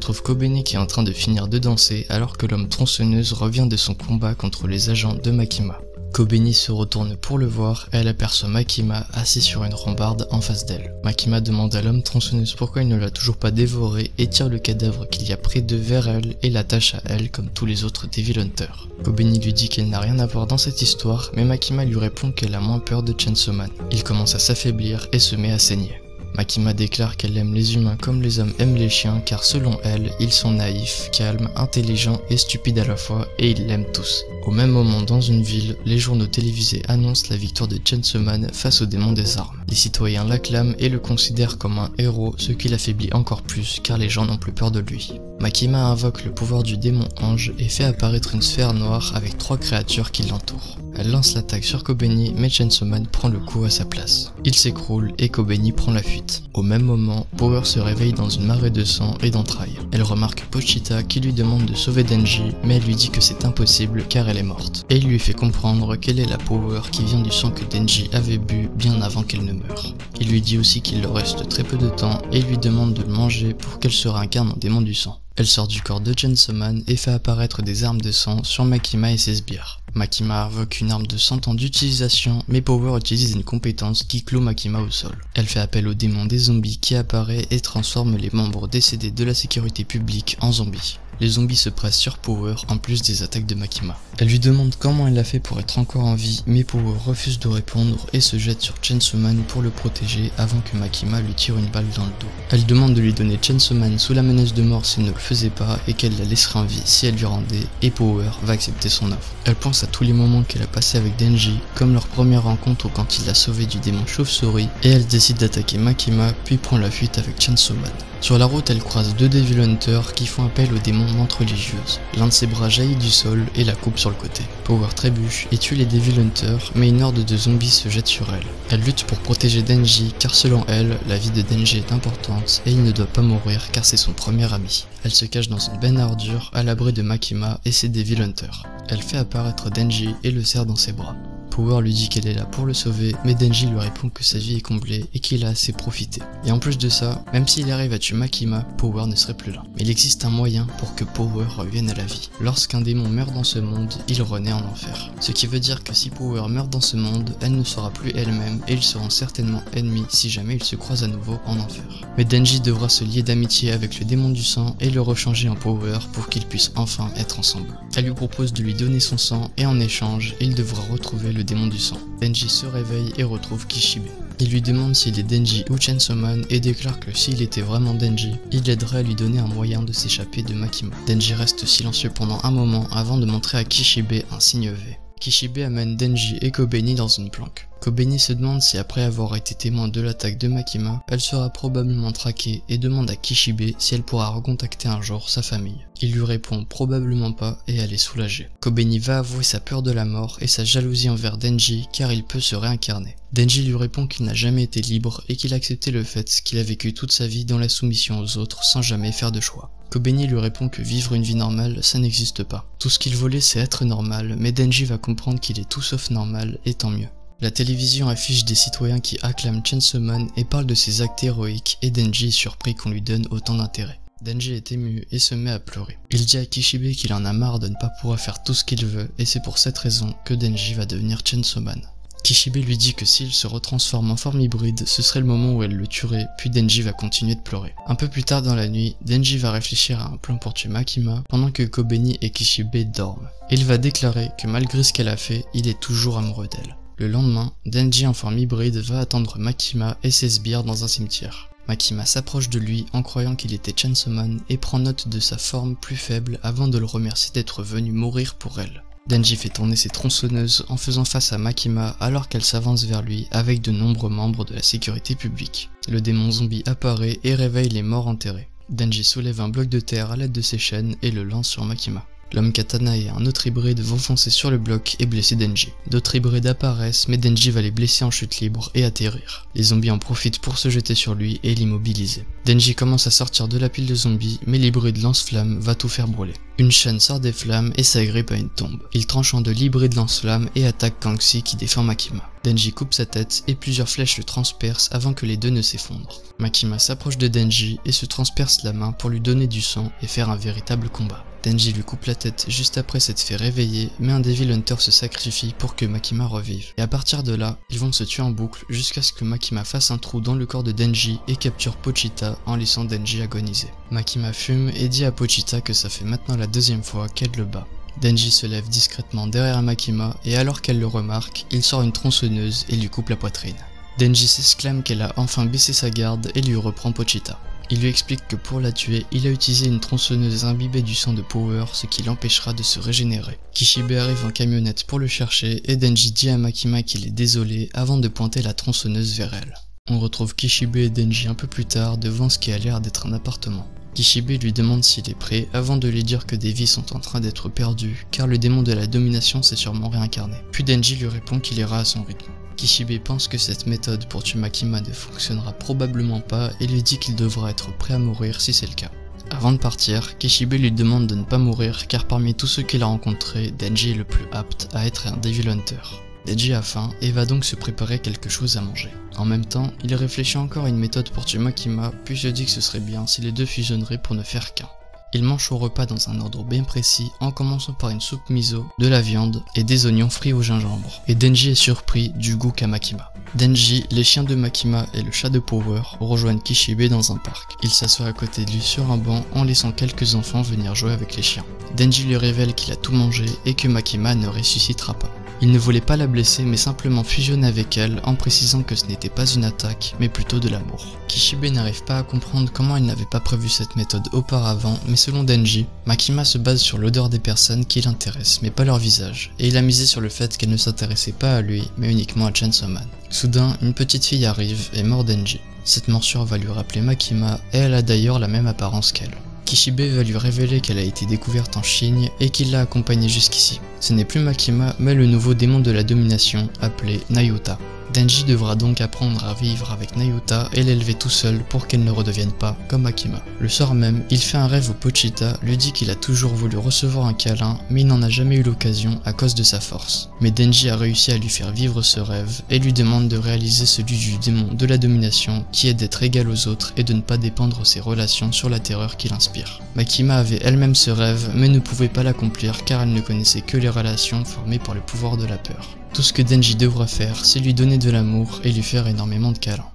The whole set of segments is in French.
retrouve Kobeni qui est en train de finir de danser alors que l'homme tronçonneuse revient de son combat contre les agents de Makima. Kobeni se retourne pour le voir et elle aperçoit Makima assis sur une rambarde en face d'elle. Makima demande à l'homme tronçonneuse pourquoi il ne l'a toujours pas dévoré et tire le cadavre qu'il y a près d'eux vers elle et l'attache à elle comme tous les autres Devil Hunters. Kobeni lui dit qu'elle n'a rien à voir dans cette histoire, mais Makima lui répond qu'elle a moins peur de Chainsaw Man. Il commence à s'affaiblir et se met à saigner. Makima déclare qu'elle aime les humains comme les hommes aiment les chiens car selon elle, ils sont naïfs, calmes, intelligents et stupides à la fois et ils l'aiment tous. Au même moment dans une ville, les journaux télévisés annoncent la victoire de Chainsaw Man face au démon des armes. Les citoyens l'acclament et le considèrent comme un héros, ce qui l'affaiblit encore plus car les gens n'ont plus peur de lui. Makima invoque le pouvoir du démon ange et fait apparaître une sphère noire avec 3 créatures qui l'entourent. Elle lance l'attaque sur Kobeni mais Chainsaw Man prend le coup à sa place. Il s'écroule et Kobeni prend la fuite. Au même moment, Power se réveille dans une marée de sang et d'entrailles. Elle remarque Pochita qui lui demande de sauver Denji mais elle lui dit que c'est impossible car elle est morte. Et il lui fait comprendre qu'elle est la Power qui vient du sang que Denji avait bu bien avant qu'elle ne meure. Il lui dit aussi qu'il leur reste très peu de temps et lui demande de le manger pour qu'elle se réincarne en démon du sang. Elle sort du corps de Chainsaw Man et fait apparaître des armes de sang sur Makima et ses sbires. Makima invoque une arme de 100 ans d'utilisation, mais Power utilise une compétence qui cloue Makima au sol. Elle fait appel au démon des zombies qui apparaît et transforme les membres décédés de la sécurité publique en zombies. Les zombies se pressent sur Power en plus des attaques de Makima. Elle lui demande comment elle a fait pour être encore en vie, mais Power refuse de répondre et se jette sur Chainsaw Man pour le protéger avant que Makima lui tire une balle dans le dos. Elle demande de lui donner Chainsaw Man sous la menace de mort s'il ne le faisait pas et qu'elle la laisserait en vie si elle lui rendait, et Power va accepter son offre. Elle pense à tous les moments qu'elle a passés avec Denji, comme leur première rencontre ou quand il l'a sauvée du démon chauve-souris, et elle décide d'attaquer Makima puis prend la fuite avec Chainsaw Man. Sur la route, elle croise 2 Devil Hunters qui font appel au démon menthe religieuse. L'un de ses bras jaillit du sol et la coupe sur le côté. Power trébuche et tue les Devil Hunters, mais une horde de zombies se jette sur elle. Elle lutte pour protéger Denji car selon elle, la vie de Denji est importante et il ne doit pas mourir car c'est son premier ami. Elle se cache dans une benne à ordures à l'abri de Makima et ses Devil Hunters. Elle fait apparaître Denji et le serre dans ses bras. Power lui dit qu'elle est là pour le sauver, mais Denji lui répond que sa vie est comblée et qu'il a assez profité. Et en plus de ça, même s'il arrive à tuer Makima, Power ne serait plus là. Mais il existe un moyen pour que Power revienne à la vie. Lorsqu'un démon meurt dans ce monde, il renaît en enfer. Ce qui veut dire que si Power meurt dans ce monde, elle ne sera plus elle-même et ils seront certainement ennemis si jamais ils se croisent à nouveau en enfer. Mais Denji devra se lier d'amitié avec le démon du sang et le rechanger en Power pour qu'ils puissent enfin être ensemble. Elle lui propose de lui donner son sang et en échange, il devra retrouver le démon du sang. Denji se réveille et retrouve Kishibe. Il lui demande s'il est Denji ou Chainsaw Man et déclare que s'il était vraiment Denji, il l'aiderait à lui donner un moyen de s'échapper de Makima. Denji reste silencieux pendant un moment avant de montrer à Kishibe un signe V. Kishibe amène Denji et Kobeni dans une planque. Kobeni se demande si après avoir été témoin de l'attaque de Makima, elle sera probablement traquée et demande à Kishibe si elle pourra recontacter un jour sa famille. Il lui répond probablement pas et elle est soulagée. Kobeni va avouer sa peur de la mort et sa jalousie envers Denji car il peut se réincarner. Denji lui répond qu'il n'a jamais été libre et qu'il a accepté le fait qu'il a vécu toute sa vie dans la soumission aux autres sans jamais faire de choix. Kobeni lui répond que vivre une vie normale, ça n'existe pas. Tout ce qu'il voulait c'est être normal, mais Denji va comprendre qu'il est tout sauf normal et tant mieux. La télévision affiche des citoyens qui acclament Chainsaw Man et parlent de ses actes héroïques et Denji est surpris qu'on lui donne autant d'intérêt. Denji est ému et se met à pleurer. Il dit à Kishibe qu'il en a marre de ne pas pouvoir faire tout ce qu'il veut et c'est pour cette raison que Denji va devenir Chainsaw Man. Kishibe lui dit que s'il se retransforme en forme hybride, ce serait le moment où elle le tuerait, puis Denji va continuer de pleurer. Un peu plus tard dans la nuit, Denji va réfléchir à un plan pour tuer Makima, pendant que Kobeni et Kishibe dorment. Il va déclarer que malgré ce qu'elle a fait, il est toujours amoureux d'elle. Le lendemain, Denji en forme hybride va attendre Makima et ses sbires dans un cimetière. Makima s'approche de lui en croyant qu'il était Chainsaw Man et prend note de sa forme plus faible avant de le remercier d'être venu mourir pour elle. Denji fait tourner ses tronçonneuses en faisant face à Makima alors qu'elle s'avance vers lui avec de nombreux membres de la sécurité publique. Le démon zombie apparaît et réveille les morts enterrés. Denji soulève un bloc de terre à l'aide de ses chaînes et le lance sur Makima. l'homme katana et un autre hybride vont foncer sur le bloc et blesser Denji. D'autres hybrides apparaissent, mais Denji va les blesser en chute libre et atterrir. Les zombies en profitent pour se jeter sur lui et l'immobiliser. Denji commence à sortir de la pile de zombies, mais l'hybride lance-flamme va tout faire brûler. Une chaîne sort des flammes et s'agrippe à une tombe. Il tranche en deux l'hybride lance-flamme et attaque Kangxi qui défend Makima. Denji coupe sa tête et plusieurs flèches le transpercent avant que les deux ne s'effondrent. Makima s'approche de Denji et se transperce la main pour lui donner du sang et faire un véritable combat. Denji lui coupe la tête juste après s'être fait réveiller, mais un Devil Hunter se sacrifie pour que Makima revive. Et à partir de là, ils vont se tuer en boucle jusqu'à ce que Makima fasse un trou dans le corps de Denji et capture Pochita en laissant Denji agoniser. Makima fume et dit à Pochita que ça fait maintenant la deuxième fois qu'elle le bat. Denji se lève discrètement derrière Makima et alors qu'elle le remarque, il sort une tronçonneuse et lui coupe la poitrine. Denji s'exclame qu'elle a enfin baissé sa garde et lui reprend Pochita. Il lui explique que pour la tuer, il a utilisé une tronçonneuse imbibée du sang de Power, ce qui l'empêchera de se régénérer. Kishibe arrive en camionnette pour le chercher et Denji dit à Makima qu'il est désolé avant de pointer la tronçonneuse vers elle. On retrouve Kishibe et Denji un peu plus tard devant ce qui a l'air d'être un appartement. Kishibe lui demande s'il est prêt avant de lui dire que des vies sont en train d'être perdues car le démon de la domination s'est sûrement réincarné. Puis Denji lui répond qu'il ira à son rythme. Kishibe pense que cette méthode pour tuer Makima ne fonctionnera probablement pas et lui dit qu'il devra être prêt à mourir si c'est le cas. Avant de partir, Kishibe lui demande de ne pas mourir car parmi tous ceux qu'il a rencontrés, Denji est le plus apte à être un Devil Hunter. Denji a faim et va donc se préparer quelque chose à manger. En même temps, il réfléchit encore à une méthode pour tuer Makima puis se dit que ce serait bien si les deux fusionneraient pour ne faire qu'un. Il mange au repas dans un ordre bien précis en commençant par une soupe miso, de la viande et des oignons frits au gingembre. Et Denji est surpris du goût qu'a Makima. Denji, les chiens de Makima et le chat de Power rejoignent Kishibe dans un parc. Il s'assoit à côté de lui sur un banc en laissant quelques enfants venir jouer avec les chiens. Denji lui révèle qu'il a tout mangé et que Makima ne ressuscitera pas. Il ne voulait pas la blesser mais simplement fusionner avec elle en précisant que ce n'était pas une attaque mais plutôt de l'amour. Kishibe n'arrive pas à comprendre comment il n'avait pas prévu cette méthode auparavant mais selon Denji, Makima se base sur l'odeur des personnes qui l'intéressent mais pas leur visage et il a misé sur le fait qu'elle ne s'intéressait pas à lui mais uniquement à Chainsaw Man. Soudain, une petite fille arrive et mord Denji. Cette morsure va lui rappeler Makima et elle a d'ailleurs la même apparence qu'elle. Kishibe va lui révéler qu'elle a été découverte en Chine et qu'il l'a accompagnée jusqu'ici. Ce n'est plus Makima mais le nouveau démon de la domination appelé Nayuta. Denji devra donc apprendre à vivre avec Nayuta et l'élever tout seul pour qu'elle ne redevienne pas comme Makima. Le soir même, il fait un rêve où Pochita lui dit qu'il a toujours voulu recevoir un câlin mais il n'en a jamais eu l'occasion à cause de sa force. Mais Denji a réussi à lui faire vivre ce rêve et lui demande de réaliser celui du démon de la domination qui est d'être égal aux autres et de ne pas dépendre ses relations sur la terreur qu'il inspire. Makima avait elle-même ce rêve mais ne pouvait pas l'accomplir car elle ne connaissait que les relations formées par le pouvoir de la peur. Tout ce que Denji devra faire, c'est lui donner de l'amour et lui faire énormément de câlins.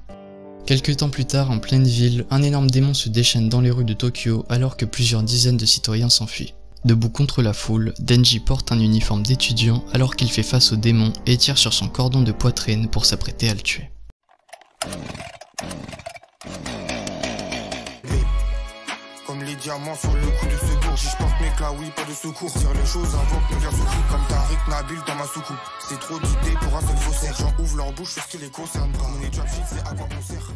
Quelques temps plus tard, en pleine ville, un énorme démon se déchaîne dans les rues de Tokyo alors que plusieurs dizaines de citoyens s'enfuient. Debout contre la foule, Denji porte un uniforme d'étudiant alors qu'il fait face au démon et tire sur son cordon de poitrine pour s'apprêter à le tuer. Comme les diamants sur le coup de secours, je pense mec là oui pas de secours. Tire les choses avant que mes gars souffrent comme Tariq Nabil dans ma soucoupe. C'est trop d'idées pour un seul faussaire. J'en ouvre leur bouche sur ce qui les concerne. Mon étoile fixée à quoi on sert.